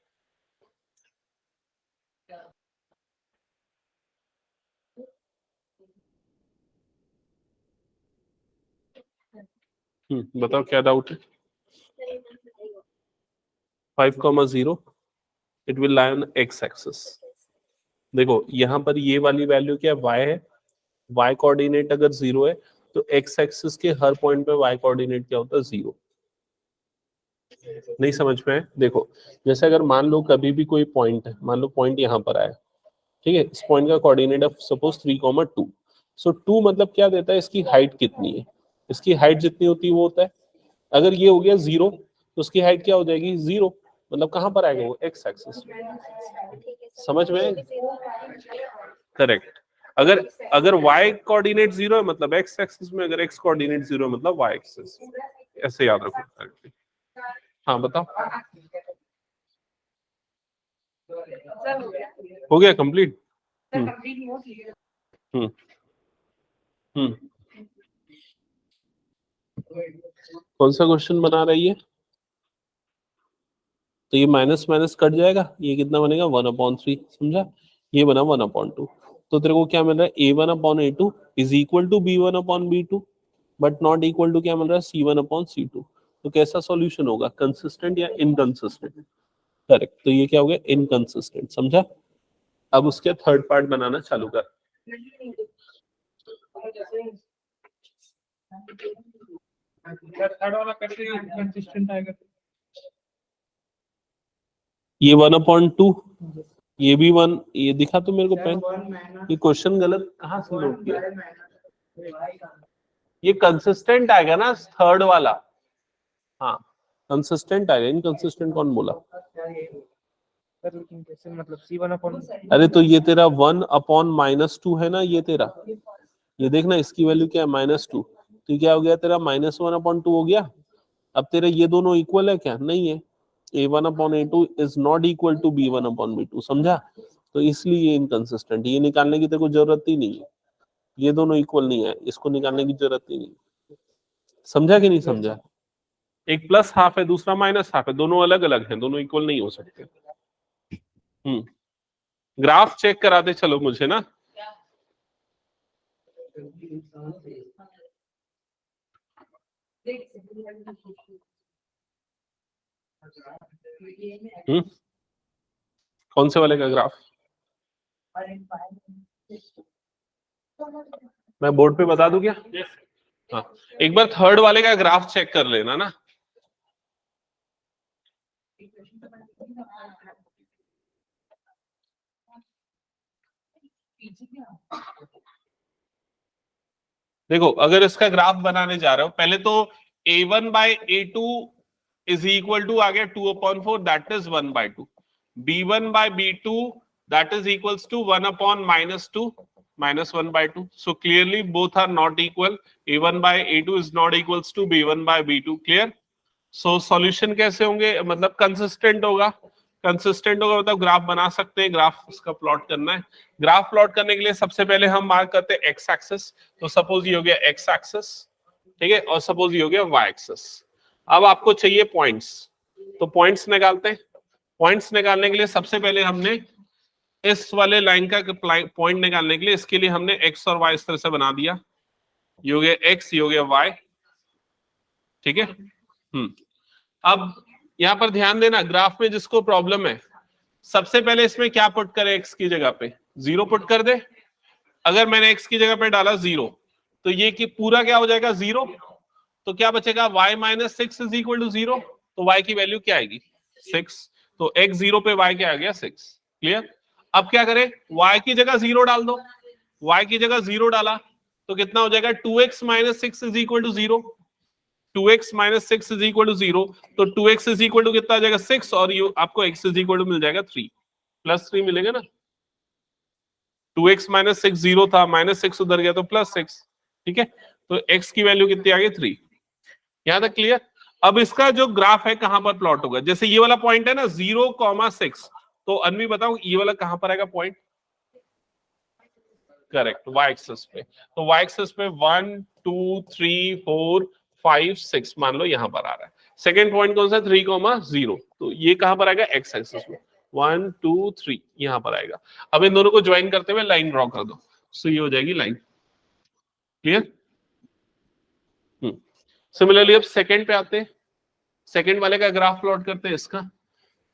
बताओ क्या डाउट है? 5,0 it will lie on x axis. देखो यहाँ पर ये वाली वैल्यू क्या है, y है, y कोऑर्डिनेट अगर 0 है तो x एक्सिस के हर पॉइंट पे y कोऑर्डिनेट क्या होता है, 0। नहीं समझ में है? देखो जैसे अगर मान लो कभी भी कोई पॉइंट है, मान लो पॉइंट यहाँ पर आया, ठीक है, इस पॉइंट का कोऑर्डिनेट है सपोज 3,2, सो 2 मतलब क्या देता है, इसकी हाइट कितनी है, इसकी हाइट जितनी होती है वो होता है। अगर ये हो गया 0 तो उसकी हाइट क्या हो जाएगी, 0, मतलब कहां पर आएगा वो, एक्स एक्सिस। समझ में? करेक्ट। अगर y कोऑर्डिनेट 0 है मतलब x एक्सिस में, अगर x कोऑर्डिनेट 0 है मतलब y एक्सिस। ऐसे याद रखो। हाँ बताओ, हो गया कंप्लीट? कौन सा क्वेश्चन बना रही है? तो ये माइनस माइनस कट जाएगा, ये कितना बनेगा 1/3, समझा? ये बना 1/2। तो तेरे को क्या मिल रहा है, a1/a2 is equal to b1/b2, but not equal to क्या मिल रहा है, c1/c2। तो कैसा सॉल्यूशन होगा, कंसिस्टेंट या इनकंसिस्टेंट? करेक्ट, तो ये क्या हो गया, इनकंसिस्टेंट। समझा? अब उसके थर्ड पार्ट बनाना चालू कर। थर्ड वाला कैसे कंसिस्टेंट आएगा? ये 1/2, ये भी 1, ये दिखा तो मेरे को पेन, ये क्वेश्चन गलत कहाँ से नोट किया? ये कंसिस्टेंट आएगा ना थर्ड वाला, हाँ कंसिस्टेंट आएगा, इनकंसिस्टेंट कौन बोला? कैसे मतलब c1/? अरे तो ये तेरा 1/-2 है ना, ये तेरा, ये देखना इसकी वैल्यू क्या है, -2, तो क्या हो गया तेरा, -1/2 हो गया। अब तेरे ये दोनों इक्वल है क्या, नहीं है, a1/a2 is not equal to b1/b2, समझा? तो इसलिए ये इनकंसिस्टेंट, ये निकालने की तेरे को जरूरत ही नहीं है, ये दोनों इक्वल नहीं है, इसको निकालने की जरूरत ही नहीं। समझा कि नहीं समझा? एक प्लस हाफ है, दूसरा माइनस हाफ है, दोनों अलग अलग हैं, दोनों इक्वल नहीं हो सकते। ग्राफ चेक कराते चलो मुझे ना। कौन से वाले का ग्राफ? मैं बोर्ड पे बता दूं क्या? हाँ, एक बार थर्ड वाले का ग्राफ चेक कर लेना ना। देखो अगर इसका ग्राफ बनाने जा रहे हो, पहले तो a1/a2 इज इक्वल टू आ गया 2/4, that is 1/2। b1/b2 that is equals to 1/-2 -1/2. So clearly both are not equal. a1/a2 is not equals to b1/b2. Clear? So solution कैसे होंगे, मतलब कंसिस्टेंट होगा। कंसिस्टेंट होगा मतलब ग्राफ बना सकते हैं, ग्राफ उसका प्लॉट करना है। ग्राफ प्लॉट करने के लिए सबसे पहले हम मार्क करते हैं एक्स एक्सिस, तो सपोज ये हो गया एक्स एक्सिस, ठीक है, और सपोज ये हो गया वाई एक्सिस। अब आपको चाहिए पॉइंट्स, तो पॉइंट्स निकालते हैं। पॉइंट्स निकालने के लिए सबसे पहले हमने इस वाले लाइन का पॉइंट निकालने के लिए इसके लिए हमने एक्स और वाई इस तरह से बना दिया, ये हो गया एक्स, ये हो गया वाई, ठीक है। अब यहां पर ध्यान देना, ग्राफ में जिसको प्रॉब्लम है सबसे पहले इसमें क्या पुट करें, एक्स की जगह पे 0 पुट कर दे। अगर मैंने एक्स की जगह पे डाला 0 तो ये कि पूरा क्या हो जाएगा 0, तो क्या बचेगा y minus 6 is equal to 0, तो y की वैल्यू क्या आएगी 6, तो x 0 पे y क्या आ गया 6। क्लियर। अब क्या करें, y की जगह 0 डाल दो, y की जगह 0 डाला तो कितना हो जाएगा 2x minus 6 is equal to 0, 2x minus 6 is equal to 0, तो 2x इज इक्वल टू कितना आ जाएगा 6, और ये आपको x इज इक्वल टू मिल जाएगा 3, प्लस 3 मिलेगा ना। 2x माइनस 6 0 था, माइनस 6 उधर गया तो प्लस 6, ठीक है, तो x की वैल्यू कितनी आ गई 3। यहां तक क्लियर। अब इसका जो ग्राफ है कहां पर प्लॉट होगा, जैसे ये वाला पॉइंट है ना 0,6, तो अनवी बताओ ये वाला कहां पर आएगा पॉइंट, करेक्ट y एक्सिस पे, तो y एक्सिस पे 1 2 3 4 5 6 मान लो यहां पर आ रहा है। सेकंड पॉइंट कौन सा 3,0, तो ये कहां पर आएगा x एक्सिस में 1 2 3 यहां पर आएगा। अब इन दोनों को ज्वाइन करते हुए लाइन ड्रॉ कर दो, सो ये हो जाएगी लाइन। क्लियर। सिमिलरली अब सेकंड पे आते हैं, सेकंड वाले का ग्राफ प्लॉट करते हैं इसका,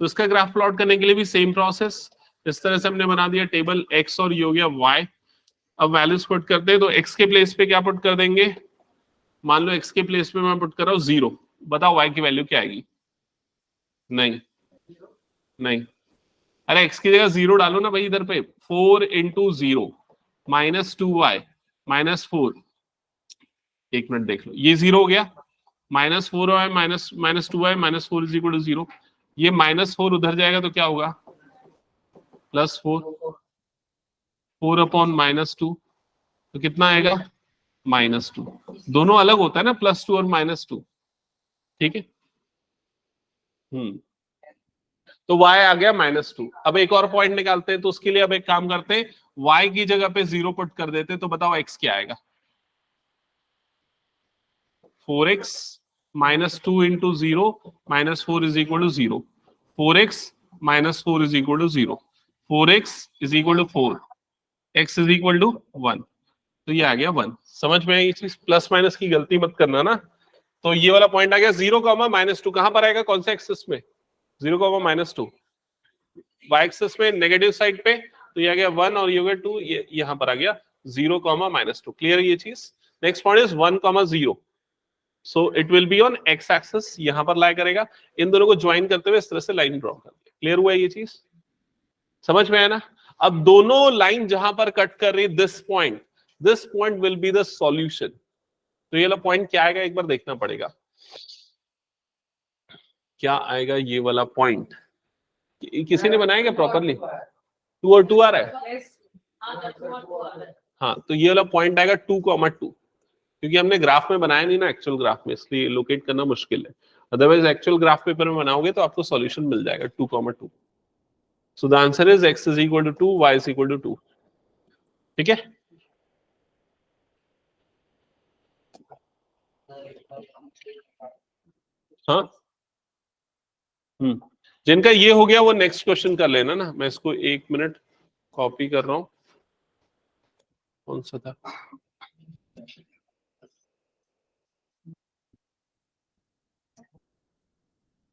तो इसका ग्राफ प्लॉट करने के लिए भी सेम प्रोसेस, इस तरह से हमने बना दिया टेबल x और ये हो गया y। अब वैल्यूज पुट करते हैं, तो x के प्लेस पे क्या पुट कर देंगे, मान लो x के प्लेस पे मैं पुट कर रहा हूं 0, बताओ y की वैल्यू क्या आएगी, नहीं नहीं, अरे x की जगह 0 डालो ना भाई इधर पे, 4 इंटू 0 माइनस 2y माइनस 4, एक मिनट देख लो, ये 0 हो गया, minus 4y minus 2y minus 4 is equal to 0, ये माइनस 4 उधर जाएगा तो क्या होगा प्लस 4 अपॉन माइनस 2, तो कितना आएगा -2, दोनों अलग होता है ना +2 और -2, ठीक है। तो y आ गया -2। अब एक और पॉइंट निकालते हैं, तो उसके लिए अब एक काम करते हैं, y की जगह पे 0 पुट कर देते हैं, तो बताओ x क्या आएगा, 4x -2 into 0 -4 is equal to 0, 4x -4 is equal to 0, 4x is equal to 4, x is equal to 1, तो ये आ गया 1। समझ में आई ये चीज, प्लस माइनस की गलती मत करना ना। तो ये वाला पॉइंट आ गया 0,-2, कहां पर आएगा, कौन सा एक्सिस में 0,-2, y एक्सिस में नेगेटिव साइड पे, तो ये आ गया 1 और ये हो गया 2, ये यहां पर आ गया 0,-2। क्लियर है ये चीज। Next point is 1,0, so it will be on x axis, यहां पर लाई करेगा। इन दोनों को ज्वाइन करते हुए इस तरह से लाइन ड्रॉ कर दिया। क्लियर हुआ ये चीज, समझ में आया ना। अब दोनों लाइन जहां पर कट कर रही, this point will be the solution. तो ये वाला पॉइंट क्या आएगा एक बार देखना पड़ेगा, क्या आएगा ये वाला पॉइंट, किसी ने बनाया क्या प्रॉपरली, 2 और 2 आ रहा है, हाँ, तो ये वाला पॉइंट आएगा 2,2, क्योंकि हमने ग्राफ में बनाया नहीं ना एक्चुअल ग्राफ में, इसलिए लोकेट करना मुश्किल है। अदरवाइज एक्चुअल ग्राफ पेपर में बनाओगे तो आपको सॉल्यूशन मिल जाएगा 2,2। So the answer is x is equal to 2, y is equal to 2। ठीक है, हाँ। जिनका ये हो गया वो नेक्स्ट क्वेश्चन कर लेना ना, मैं इसको 1 मिनट कॉपी कर रहा हूं, कौन सा था,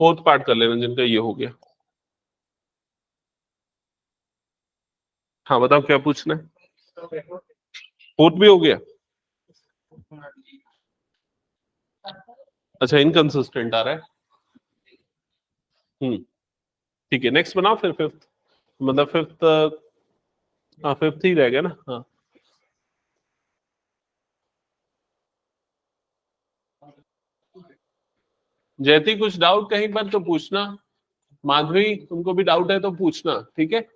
फोर्थ पार्ट कर लेना जिनका ये हो गया। हाँ बताओ क्या पूछना है, फोर्थ भी हो गया, अच्छा इनकंसिस्टेंट आ रहा है। ठीक है, नेक्स्ट बनाओ फिर फिफ्थ, मतलब फिफ्थ, हाँ फिफ्थ ही रहेगा ना, हाँ। जयती कुछ डाउट कहीं पर तो पूछना, माधवी तुमको भी डाउट है तो पूछना, ठीक है।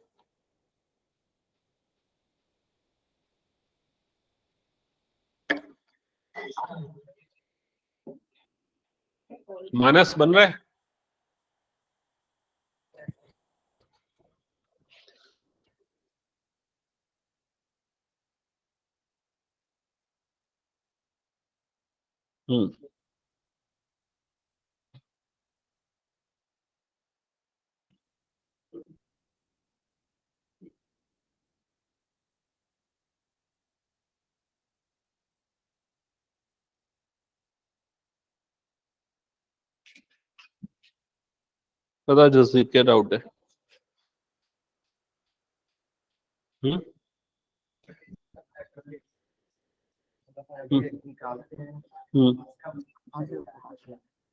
मानस बन रहा है, पता जसजीत क्या डाउट है?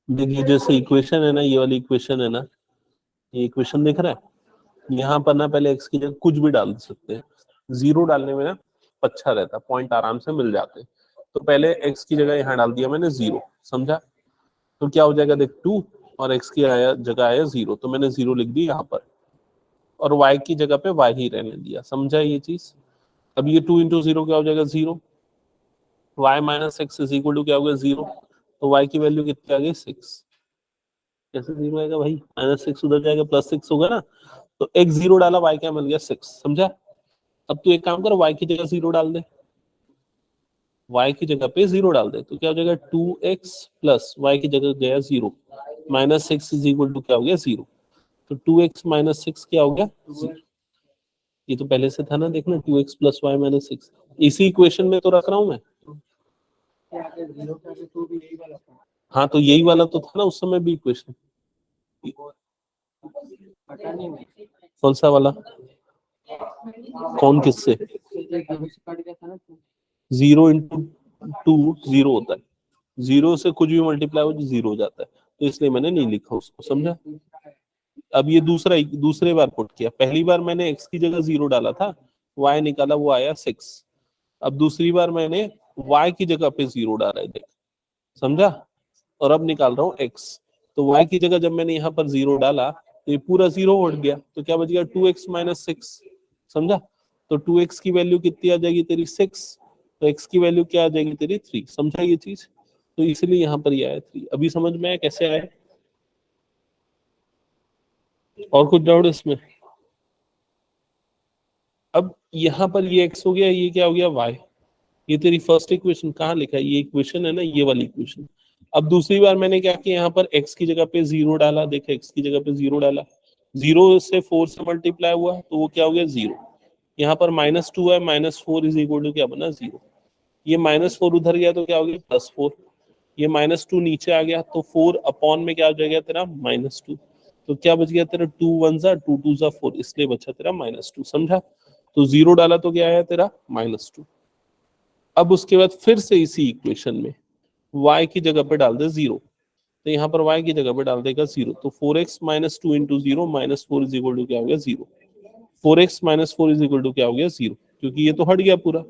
देखिए जैसे इक्वेशन है ना, ये वाली इक्वेशन है ना, ये इक्वेशन दिख रहा है, यहाँ पर ना पहले x की जगह कुछ भी डाल सकते हैं, जीरो डालने में ना अच्छा रहता, पॉइंट आराम से मिल जाते। तो पहले x की जगह यहाँ डाल दिया मैंने जीरो, समझा? तो क्या हो जाएगा देख, 2 और x की जगह आया जीरो, तो मैंने जीरो लिख दी यहाँ पर, और y की जगह पे y ही रहने दिया, समझा ये चीज? अब ये 2 इंटू जीरो क्या हो जाएगा, zero. y minus x is equal to क्या हो गया, जीरो। तो y की वैल्यू कितनी आ गई, 6। कैसे जीरो आएगा भाई, -6 उधर जाएगा, +6 होगा ना। तो x जीरो डाला, y क्या मिल गया, 6, समझा? अब तू एक काम कर, y की जगह जीरो डाल दे, y की जगह पे जीरो डाल दे, तो क्या हो जाएगा, 2x प्लस y की जगह गया जीरो, -6 इज इक्वल टू क्या हो गया, जीरो। तो 2x माइनस 6 क्या हो गया, जीरो। ये तो पहले से था ना, देखना 2x प्लस y माइनस 6, इसी इक्वेशन में तो रख रहा हूं मैं। हाँ तो यही वाला तो था ना उस समय भी इक्वेशन। कौन सा वाला, कौन, किससे? 0 इंटू 2 जीरो होता है, जीरो से कुछ भी मल्टीप्लाई हो जीरो हो जाता है, तो इसलिए मैंने नहीं लिखा उसको, समझा? अब ये दूसरे बार पुट किया, पहली बार मैंने x की जगह जीरो डाला था, y निकाला, वो आया 6। अब दूसरी बार मैंने y की जगह पे जीरो डाला है, देख, समझा? और अब निकाल रहा हूँ x, तो y की जगह जब मैंने यहाँ पर जीरो डाला तो ये पूरा जीरो उठ गया, तो क्या बच गया, 2x माइनस 6, समझा? तो 2x की वैल्यू कितनी आ जाएगी तेरी, 6, तो x की वैल्यू क्या आ जाएगी तेरी, 3, समझा ये चीज? तो इसलिए यहाँ पर ये आया 3। अभी समझ में आया कैसे आया? और कुछ डाउट इसमें? अब यहाँ पर ये x हो गया, ये क्या हो गया, y। ये तेरी फर्स्ट इक्वेशन कहाँ लिखा है, ये इक्वेशन है ना, ये वाली इक्वेशन। अब दूसरी बार मैंने क्या किया, यहाँ पर x की जगह पे जीरो डाला, देखो x की जगह पे जीरो डाला, जीरो से 4 से मल्टीप्लाई हुआ तो वो क्या हो गया, जीरो। यहाँ पर -2 है, -4 इज इक्वल टू क्या बना, जीरो। ये -4 उधर गया तो क्या हो गया, +4। ये -2 नीचे आ गया तो 4 अपॉन में क्या हो जाएगा तेरा, -2। तो क्या बच गया तेरा, 2 1 जा 2 2 जा 4, इसलिए बचा तेरा -2, समझा? तो जीरो डाला तो क्या आया तेरा, -2। अब उसके बाद फिर से इसी इक्वेशन में y की जगह पे डाल दे जीरो, तो यहाँ पर y की जगह पे डाल देगा जीरो, तो 4x minus 2 into zero -4 is equal to क्या हो गया, zero. 4x minus 4 is equal to क्या हो गया, जीरो, क्योंकि ये तो हट गया पूरा।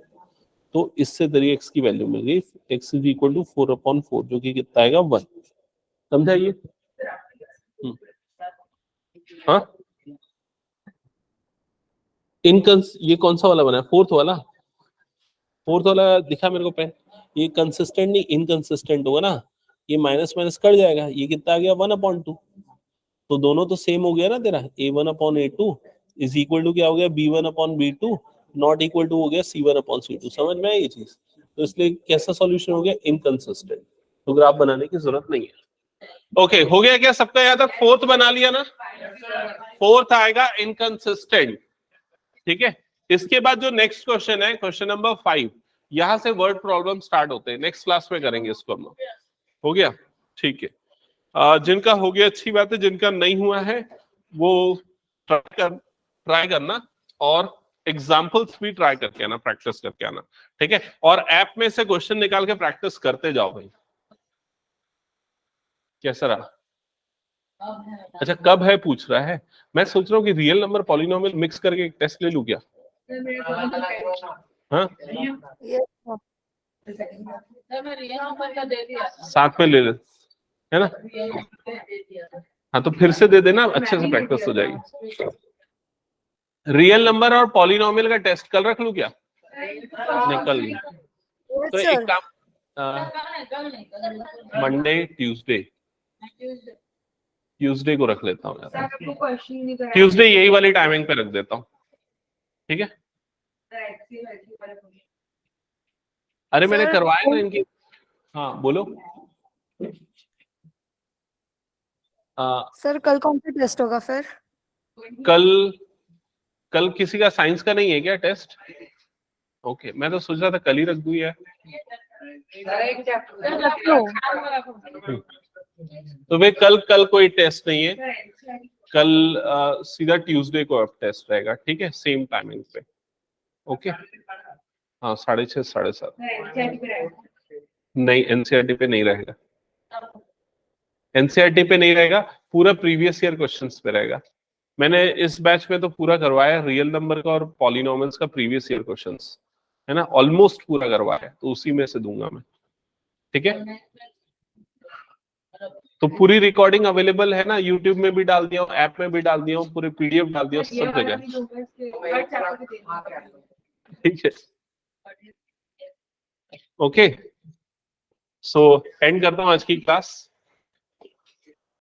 तो इससे तेरी x की वैल्यू मिल गई, x इज इक्वल टू 4/4, जो कि कितना आएगा, 1। समझा ये? हाँ, ये कौन सा वाला बना है, फोर्थ वाला? फोर्थ वाला दिखा मेरे को पेन। ये कंसिस्टेंट नहीं इनकंसिस्टेंट होगा ना, ये माइनस माइनस कट जाएगा, ये कितना आ गया, 1/2। तो दोनों तो सेम हो गया ना तेरा, a1/a2 इज इक्वल टू क्या हो गया, b1/b2 नॉट इक्वल टू हो गया c1/c2। समझ में आई ये चीज? तो इसलिए कैसा सॉल्यूशन हो गया, इनकंसिस्टेंट, तो ग्राफ बनाने की जरूरत नहीं है। ओके, हो गया क्या सबका यहाँ तक? फोर्थ बना लिया ना, फोर्थ आएगा इनकंसिस्टेंट, ठीक है? इसके बाद जो नेक्स्ट क्वेश्चन है, क्वेश्चन नंबर 5, यहां से वर्ड प्रॉब्लम स्टार्ट होते हैं, नेक्स्ट क्लास में करेंगे इसको हम लोग। हो गया, ठीक है। जिनका हो गया अच्छी बात है, जिनका नहीं हुआ है वो ट्राई करना, और एग्जाम्पल्स भी ट्राई करके आना, प्रैक्टिस करके आना, ठीक है? और ऐप में से क्वेश्चन निकाल के प्रैक्टिस करते जाओ भाई। कैसा रहा? अच्छा, कब है पूछ रहा है। मैं सोच रहा हूँ कि रियल नंबर पॉलिनोमियल मिक्स करके एक टेस्ट ले लूं क्या? हाँ, साथ में ले ले, है ना? हाँ तो फिर से दे देना, अच्छे से प्रैक्टिस हो जाएगी। रियल नंबर और पॉलिनोमियल का टेस्ट कल रख लूं क्या? नहीं, कल नहीं। तो एक काम, मंडे ट्यूसडे को रख लेता हूँ यार, ट्यूसडे यही वाली टाइमिंग पे रख देता हूँ, ठीक है? अरे मैंने करवाया ना इनकी। हाँ बोलो। सर कल कौन सा टेस्ट होगा फिर? कल किसी का साइंस का नहीं है क्या टेस्ट? ओके, मैं तो सोच रहा था कल ही रख दूं यार। सर एक चैप्टर तो भाई कल कोई टेस्ट नहीं है, कल सीधा ट्यूसडे को अब टेस्ट रहेगा, ठीक है, सेम टाइमिंग पे। ओके, हाँ 6:30 7:30। नहीं, एनसीईआरटी पे नहीं रहेगा, एनसीईआरटी पे नहीं रहेगा, पूरा प्रीवियस ईयर क्वेश्चंस पे रहेगा। मैंने इस बैच में तो पूरा करवाया रियल नंबर का और पॉलिनोमियल्स का प्रीवियस ईयर क्वेश्चंस, है ना, ऑलमोस्ट पूरा करवाया, तो उसी में से दूंगा मैं, ठीक है। तो पूरी रिकॉर्डिंग अवेलेबल है ना, यूट्यूब में भी डाल दिया हूँ, ऐप में भी डाल दिया हूँ, पूरे पीडीएफ डाल दिया हूँ, सब जगह, ठीक है। ओके, सो एंड करता हूँ आज की क्लास।